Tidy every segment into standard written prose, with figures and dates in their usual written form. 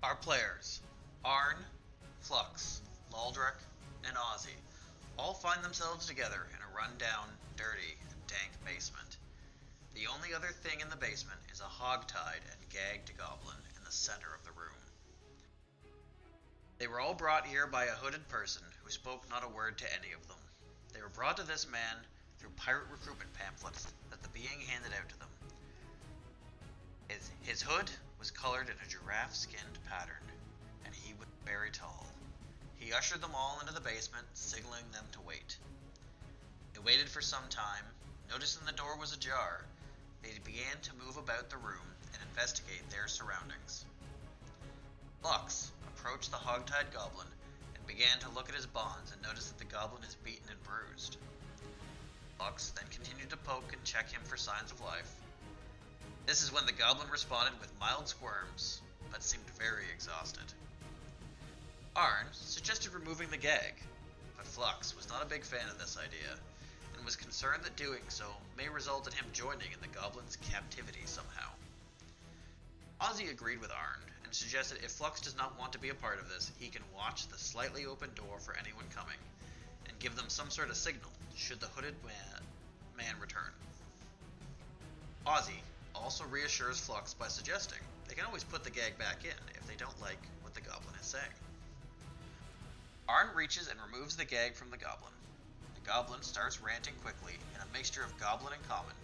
Our players, Arne, Flux, Loldrec, and Ozzy, all find themselves together in a run-down, dirty, and dank basement. The only other thing in the basement is a hog-tied and gagged goblin in the center of the room. They were all brought here by a hooded person who spoke not a word to any of them. They were brought to this man through pirate recruitment pamphlets that the being handed out to them. His hood was colored in a giraffe-skinned pattern, and he was very tall. He ushered them all into the basement, signaling them to wait. They waited for some time. Noticing the door was ajar, they began to move about the room and investigate their surroundings. Flux approached the hog-tied goblin and began to look at his bonds and noticed that the goblin is beaten and bruised. Flux then continued to poke and check him for signs of life. This is when the goblin responded with mild squirms, but seemed very exhausted. Arne suggested removing the gag, but Flux was not a big fan of this idea, and was concerned that doing so may result in him joining in the goblin's captivity somehow. Ozzy agreed with Arne, and suggested if Flux does not want to be a part of this, he can watch the slightly open door for anyone coming, and give them some sort of signal should the hooded man return. Ozzy also reassures Flux by suggesting they can always put the gag back in if they don't like what the goblin is saying. Arne reaches and removes the gag from the goblin. The goblin starts ranting quickly in a mixture of goblin and common,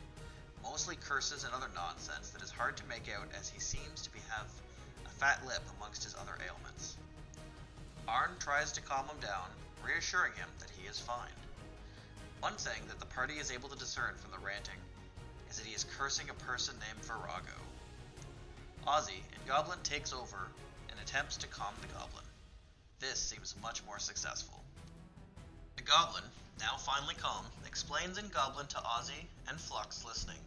mostly curses and other nonsense that is hard to make out as he seems to have a fat lip amongst his other ailments. Arne tries to calm him down, reassuring him that he is fine. One thing that the party is able to discern from the ranting is that he is cursing a person named Virago. Ozzy and Goblin takes over and attempts to calm the goblin. This seems much more successful. The goblin, now finally calm, explains in Goblin to Ozzy and Flux listening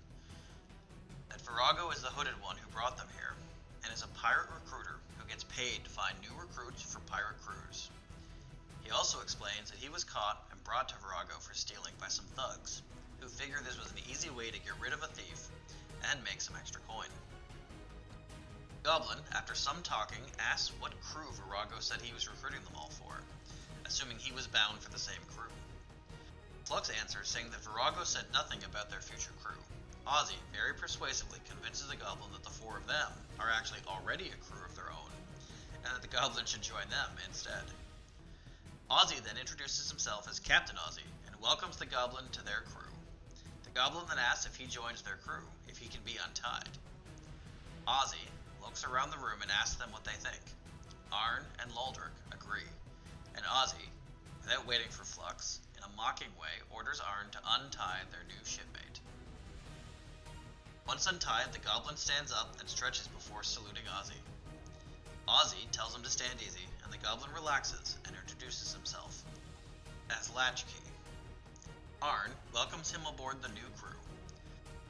that Virago is the hooded one who brought them here, and is a pirate recruiter who gets paid to find new recruits for pirate crews. He also explains that he was caught and brought to Virago for stealing by some thugs, who figured this was an easy way to get rid of a thief and make some extra coin. Goblin, after some talking, asks what crew Virago said he was recruiting them all for, assuming he was bound for the same crew. Flux answers saying that Virago said nothing about their future crew. Ozzy very persuasively convinces the goblin that the four of them are actually already a crew of their own, and that the goblin should join them instead. Ozzy then introduces himself as Captain Ozzy and welcomes the goblin to their crew. The goblin then asks if he joins their crew, if he can be untied. Ozzy looks around the room and asks them what they think. Arne and Loldrec agree, and Ozzy, without waiting for Flux, in a mocking way orders Arne to untie their new shipmate. Once untied, the goblin stands up and stretches before saluting Ozzy. Ozzy tells him to stand easy, and the goblin relaxes and introduces himself as Latchkey. Arne welcomes him aboard the new crew.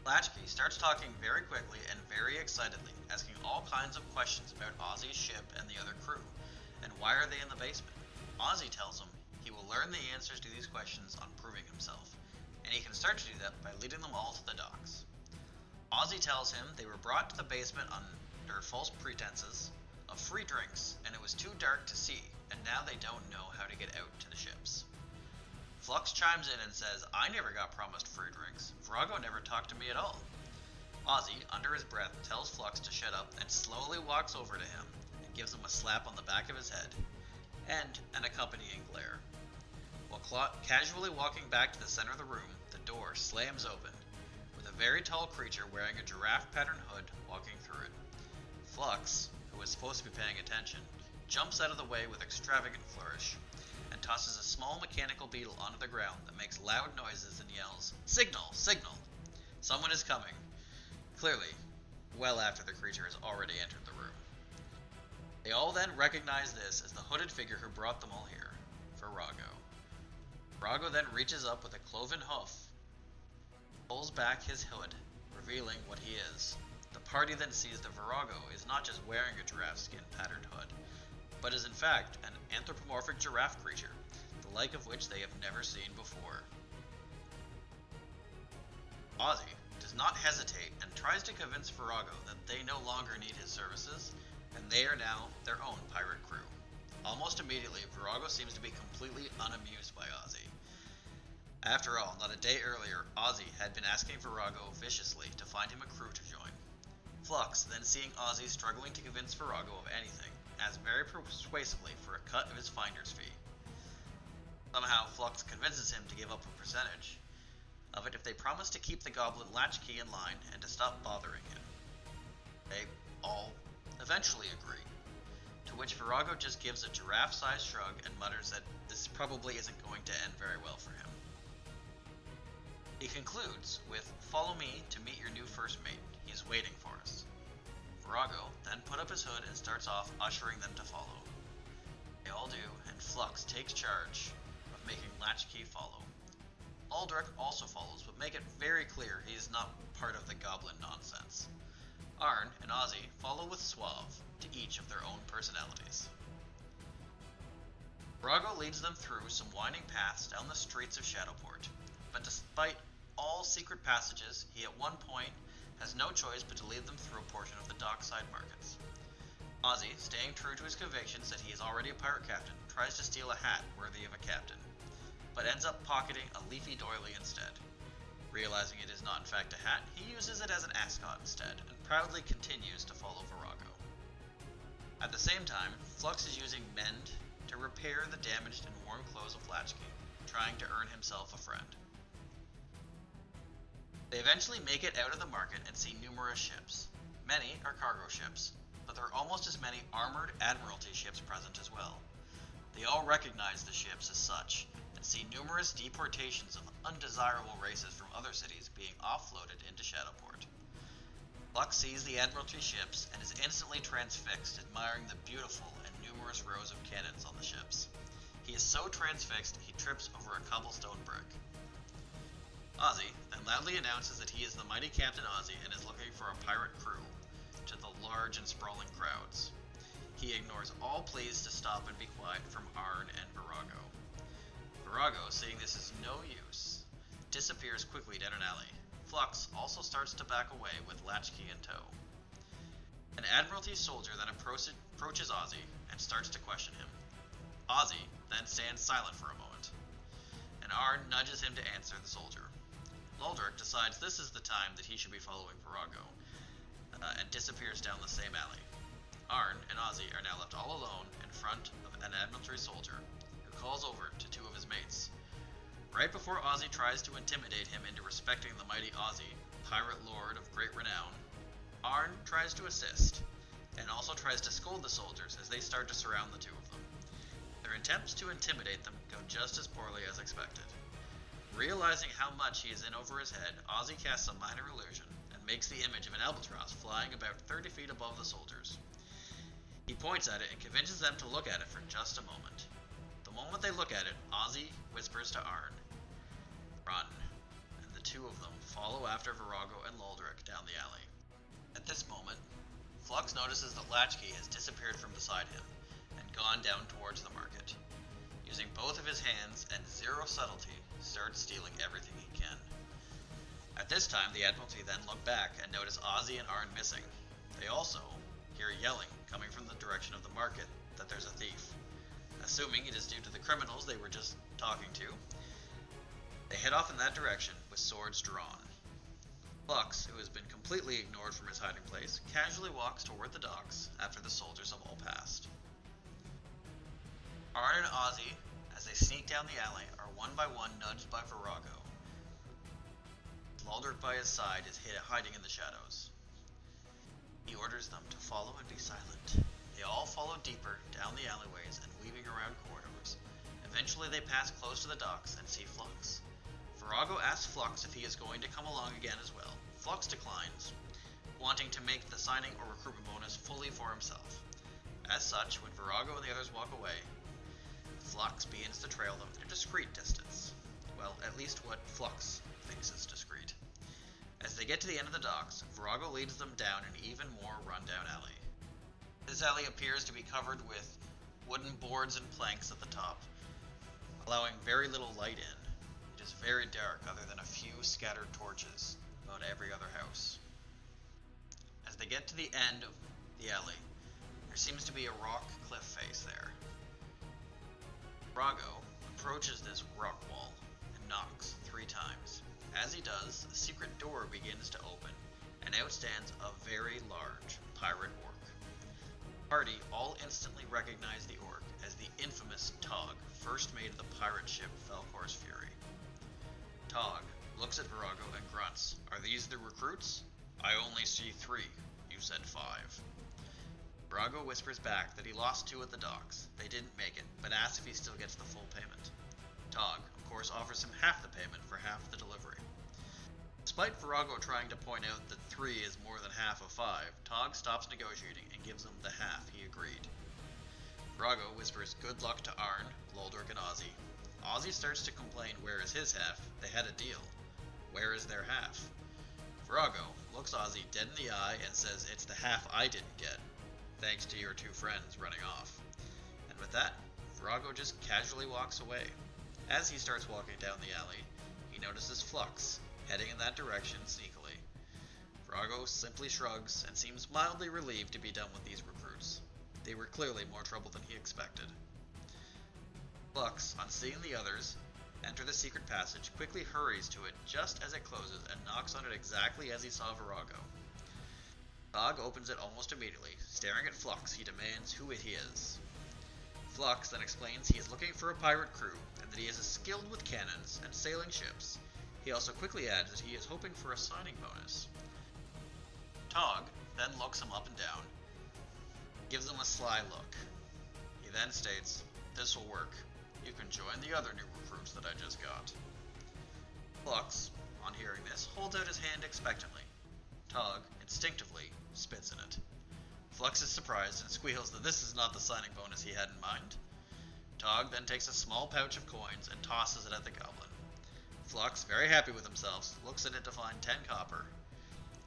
Latchkey starts talking very quickly and very excitedly, asking all kinds of questions about Ozzy's ship and the other crew, and why are they in the basement. Ozzy tells him he will learn the answers to these questions on proving himself, and he can start to do that by leading them all to the docks. Ozzy tells him they were brought to the basement under false pretenses of free drinks, and it was too dark to see, and now they don't know how to get out to the ships. Flux chimes in and says, I never got promised free drinks. Virago never talked to me at all. Ozzy, under his breath, tells Flux to shut up and slowly walks over to him and gives him a slap on the back of his head and an accompanying glare. While casually walking back to the center of the room, the door slams open, with a very tall creature wearing a giraffe-patterned hood walking through it. Flux, who was supposed to be paying attention, jumps out of the way with extravagant flourish, and tosses a small mechanical beetle onto the ground that makes loud noises and yells, Signal! Signal! Someone is coming. Clearly, well after the creature has already entered the room. They all then recognize this as the hooded figure who brought them all here, Virago. Virago then reaches up with a cloven hoof, pulls back his hood, revealing what he is. The party then sees that Virago is not just wearing a giraffe skin patterned hood, but is in fact an anthropomorphic giraffe creature, the like of which they have never seen before. Ozzy does not hesitate and tries to convince Virago that they no longer need his services, and they are now their own pirate crew. Almost immediately, Virago seems to be completely unamused by Ozzy. After all, not a day earlier, Ozzy had been asking Virago viciously to find him a crew to join. Flux, then seeing Ozzy struggling to convince Virago of anything, asks very persuasively for a cut of his finder's fee. Somehow, Flux convinces him to give up a percentage of it if they promise to keep the goblin latchkey in line and to stop bothering him. They all eventually agree, to which Virago just gives a giraffe-sized shrug and mutters that this probably isn't going to end very well for him. He concludes with, "Follow me to meet your new first mate. He's waiting for us." Virago then put up his hood and starts off ushering them to follow. They all do, and Flux takes charge of making Latchkey follow. Loldrec also follows, but make it very clear he is not part of the goblin nonsense. Arne and Ozzy follow with Suave, to each of their own personalities. Virago leads them through some winding paths down the streets of Shadowport, but despite all secret passages, he at one point has no choice but to lead them through a portion of the dockside markets. Ozzy, staying true to his convictions that he is already a pirate captain, tries to steal a hat worthy of a captain, but ends up pocketing a leafy doily instead. Realizing it is not in fact a hat, he uses it as an ascot instead, and proudly continues to follow Virago. At the same time, Flux is using Mend to repair the damaged and worn clothes of Latchkey, trying to earn himself a friend. They eventually make it out of the market and see numerous ships. Many are cargo ships, but there are almost as many armored Admiralty ships present as well. They all recognize the ships as such, and see numerous deportations of undesirable races from other cities being offloaded into Shadowport. Flux sees the Admiralty ships and is instantly transfixed, admiring the beautiful and numerous rows of cannons on the ships. He is so transfixed, he trips over a cobblestone brick. Ozzy then loudly announces that he is the mighty Captain Ozzy and is looking for a pirate crew to the large and sprawling crowds. He ignores all pleas to stop and be quiet from Arne and Virago. Virago, seeing this is no use, disappears quickly down an alley. Flux also starts to back away with Latchkey in tow. An Admiralty soldier then approaches Ozzy and starts to question him. Ozzy then stands silent for a moment, and Arne nudges him to answer the soldier. Loldrec decides this is the time that he should be following Virago, and disappears down the same alley. Arne and Ozzy are now left all alone in front of an Admiralty soldier, who calls over to two of his mates. Right before Ozzy tries to intimidate him into respecting the mighty Ozzy, pirate lord of great renown, Arne tries to assist, and also tries to scold the soldiers as they start to surround the two of them. Their attempts to intimidate them go just as poorly as expected. Realizing how much he is in over his head, Ozzy casts a minor illusion and makes the image of an albatross flying about 30 feet above the soldiers. He points at it and convinces them to look at it for just a moment. The moment they look at it, Ozzy whispers to Arne, "Run," and the two of them follow after Virago and Loldrec down the alley. At this moment, Flux notices that Latchkey has disappeared from beside him and gone down towards the market. Using both of his hands and zero subtlety, starts stealing everything he can. At this time, the Admiralty then look back and notice Ozzy and Arne missing. They also hear yelling coming from the direction of the market that there's a thief. Assuming it is due to the criminals they were just talking to, they head off in that direction with swords drawn. Flux, who has been completely ignored from his hiding place, casually walks toward the docks after the soldiers have all passed. Arne and Ozzy, as they sneak down the alley, are one by one nudged by Virago. Loldrec by his side is hiding in the shadows. He orders them to follow and be silent. They all follow deeper down the alleyways and weaving around corridors. Eventually they pass close to the docks and see Flux. Virago asks Flux if he is going to come along again as well. Flux declines, wanting to make the signing or recruitment bonus fully for himself. As such, when Virago and the others walk away, Flux begins to trail them at a discreet distance. Well, at least what Flux thinks is discreet. As they get to the end of the docks, Virago leads them down an even more rundown alley. This alley appears to be covered with wooden boards and planks at the top, allowing very little light in. It is very dark other than a few scattered torches about every other house. As they get to the end of the alley, There seems to be a rock cliff face there. Vrago approaches this rock wall and knocks 3 times. As he does, a secret door begins to open, and out stands a very large pirate orc. The party all instantly recognize the orc as the infamous Tog, first mate of the pirate ship Falcor's Fury. Tog looks at Vrago and grunts. Are these the recruits? I only see 3. You said 5. Vrago whispers back that he lost 2 at the docks. They didn't make it, but asks if he still gets the full payment. Tog, of course, offers him half the payment for half the delivery. Despite Vrago trying to point out that 3 is more than half of 5, Tog stops negotiating and gives him the half he agreed. Vrago whispers good luck to Arne, Loldrec, and Ozzy. Ozzy starts to complain where is his half. They had a deal. Where is their half? Vrago looks Ozzy dead in the eye and says it's the half I didn't get, thanks to your 2 friends running off. And with that, Vrago just casually walks away. As he starts walking down the alley, he notices Flux heading in that direction sneakily. Vrago simply shrugs and seems mildly relieved to be done with these recruits. They were clearly more trouble than he expected. Flux, on seeing the others enter the secret passage, quickly hurries to it just as it closes and knocks on it exactly as he saw Vrago. Tog opens it almost immediately. Staring at Flux, he demands who it is. Flux then explains he is looking for a pirate crew and that he is skilled with cannons and sailing ships. He also quickly adds that he is hoping for a signing bonus. Tog then looks him up and down, gives him a sly look. He then states, "This will work. You can join the other new recruits that I just got." Flux, on hearing this, holds out his hand expectantly. Tog instinctively spits in it. Flux is surprised and squeals that this is not the signing bonus he had in mind. Tog then takes a small pouch of coins and tosses it at the goblin. Flux, very happy with himself, looks in it to find 10 copper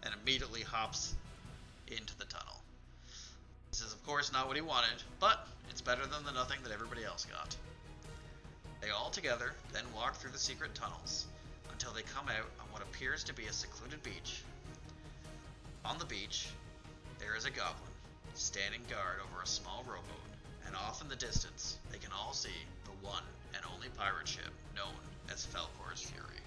and immediately hops into the tunnel. This is of course not what he wanted, but it's better than the nothing that everybody else got. They all together then walk through the secret tunnels until they come out on what appears to be a secluded beach. On the beach, there is a goblin standing guard over a small rowboat, and off in the distance they can all see the one and only pirate ship known as Falcor's Fury.